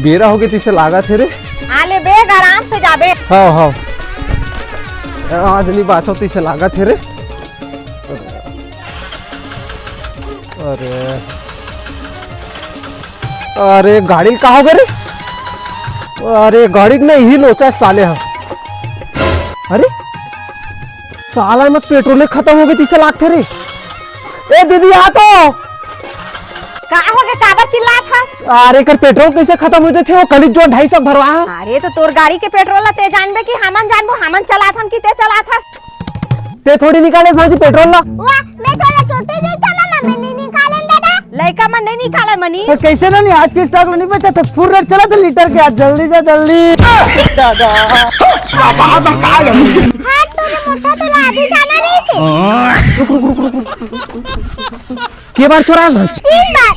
बेरा हो गई तिसे लागा थे रे। आले बेग आराम से जाबे। हाँ हाँ आदमी बात होती से लागा थे रे। अरे अरे गाड़ी कहाँ हो गए रे? अरे गाड़ी नहीं ही लोचा साले हा। अरे साला में पेट्रोल खत्म हो गई तिसे लागते रे। ए दीदी आ तो का हो गए काबर चिल्ला था? अरे कर पेट्रोल कैसे खत्म होते थे वो कल जो 250 भरवा है। अरे तो तोर गाड़ी के पेट्रोल ला ते जानबे कि हमन जानबो हमन चला थन कि ते चला था? ते थोड़ी निकाले भाजी पेट्रोल ला। वाह मैं तो छोटे देता ना मैं नहीं निकालन दादा। लइका मन नहीं निकाला मनी। तो कैसे ना नहीं आज के स्टॉक में नहीं बचा तो फुल रेट चला तो लीटर के आज जल्दी से जल्दी। दादा हां तूने मोटा तो लादी जाना नहीं से। के बार चोरा 3 बार